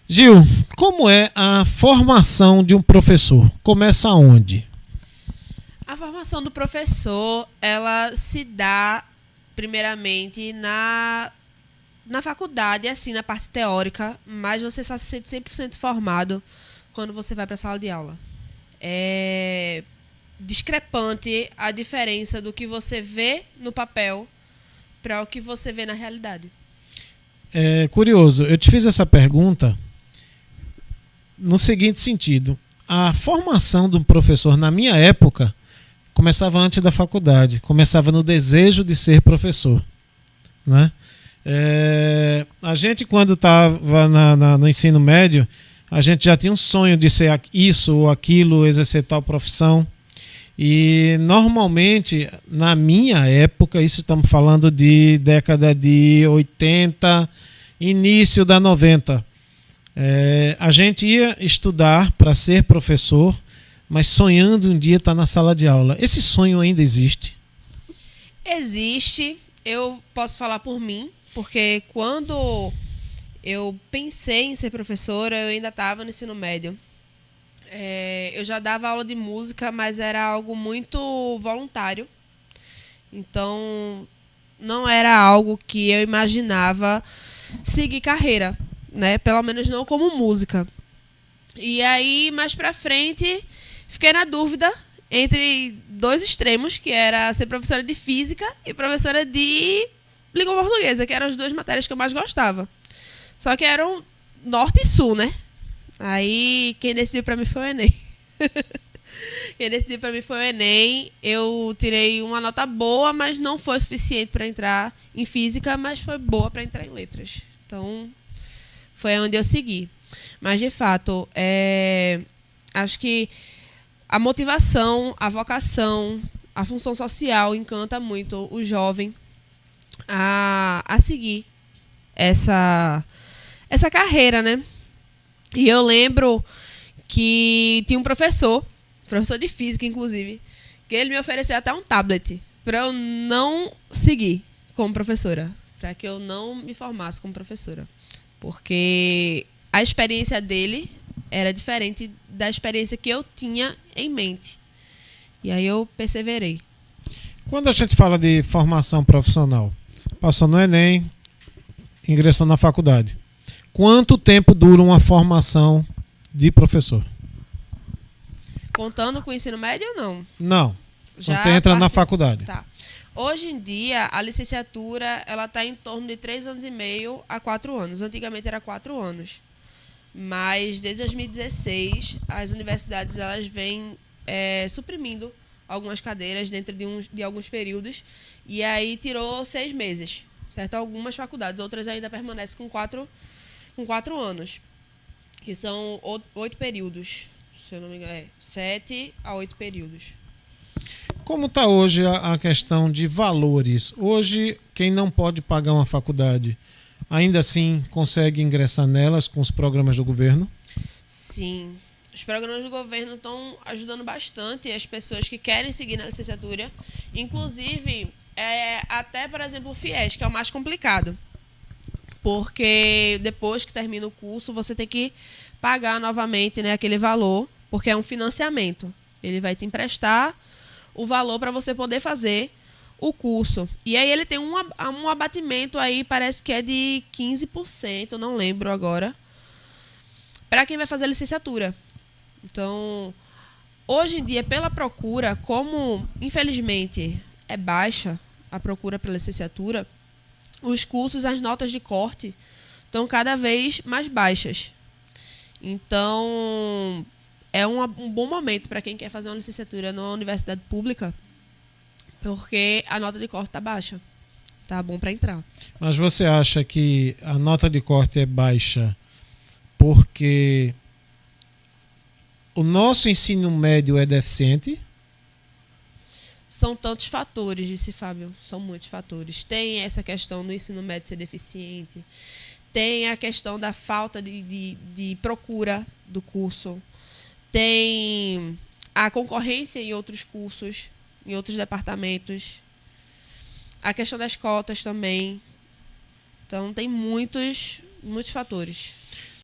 Gil, como é a formação de um professor? Começa onde? A formação do professor, ela se dá primeiramente na faculdade, assim, na parte teórica, mas você só se sente 100% formado quando você vai para a sala de aula. É discrepante a diferença do que você vê no papel para o que você vê na realidade. É curioso, eu te fiz essa pergunta no seguinte sentido. A formação de um professor, na minha época, começava antes da faculdade, começava no desejo de ser professor, né? A gente, quando estava no ensino médio, a gente já tinha um sonho de ser isso ou aquilo, exercer tal profissão. E normalmente, na minha época, isso estamos falando de década de 80, início da 90, a gente ia estudar para ser professor, mas sonhando um dia estar na sala de aula. Esse sonho ainda existe? Existe, eu posso falar por mim, porque quando eu pensei em ser professora, eu ainda estava no ensino médio. Eu já dava aula de música, mas era algo muito voluntário. Então, não era algo que eu imaginava seguir carreira, né? Pelo menos não como música. E aí, mais pra frente, fiquei na dúvida entre dois extremos, que era ser professora de física e professora de língua portuguesa, que eram as duas matérias que eu mais gostava. Só que eram norte e sul, né? Aí, quem decidiu pra mim foi o Enem. Quem decidiu pra mim foi o Enem. Eu tirei uma nota boa, mas não foi suficiente pra entrar em física, mas foi boa pra entrar em letras. Então, foi onde eu segui. Mas, de fato, acho que a motivação, a vocação, a função social encanta muito o jovem a seguir essa carreira, né? E eu lembro que tinha um professor de física, inclusive, que ele me ofereceu até um tablet para eu não seguir como professora, para que eu não me formasse como professora, porque a experiência dele era diferente da experiência que eu tinha em mente. E aí eu perseverei. Quando a gente fala de formação profissional, passou no Enem, ingressou na faculdade. Quanto tempo dura uma formação de professor? Contando com o ensino médio ou não? Não. Quando você Já entra na parte... faculdade. Tá. Hoje em dia, a licenciatura ela está em torno de 3 anos e meio a 4 anos. Antigamente era 4 anos. Mas desde 2016, as universidades elas vêm suprimindo algumas cadeiras dentro de alguns períodos. E aí tirou 6 meses. Certo? Algumas faculdades, outras ainda permanecem com 4 anos. Que são 8 períodos. Se eu não me engano, 7 a 8 períodos. Como está hoje a questão de valores? Hoje, quem não pode pagar uma faculdade, ainda assim consegue ingressar nelas com os programas do governo? Sim. Os programas do governo estão ajudando bastante as pessoas que querem seguir na licenciatura. Inclusive, até, por exemplo, o FIES, que é o mais complicado. Porque depois que termina o curso, você tem que pagar novamente, né, aquele valor, porque é um financiamento. Ele vai te emprestar o valor para você poder fazer o curso. E aí ele tem um abatimento aí, parece que é de 15%, não lembro agora, para quem vai fazer a licenciatura. Então, hoje em dia, pela procura, como infelizmente é baixa a procura pela licenciatura, os cursos, as notas de corte estão cada vez mais baixas. Então, é um bom momento para quem quer fazer uma licenciatura numa universidade pública, porque a nota de corte está baixa. Tá bom para entrar. Mas você acha que a nota de corte é baixa porque o nosso ensino médio é deficiente? São tantos fatores, disse Fábio. São muitos fatores. Tem essa questão do ensino médio ser deficiente. Tem a questão da falta de procura do curso. Tem a concorrência em outros cursos, em outros departamentos. A questão das cotas também. Então, tem muitos fatores.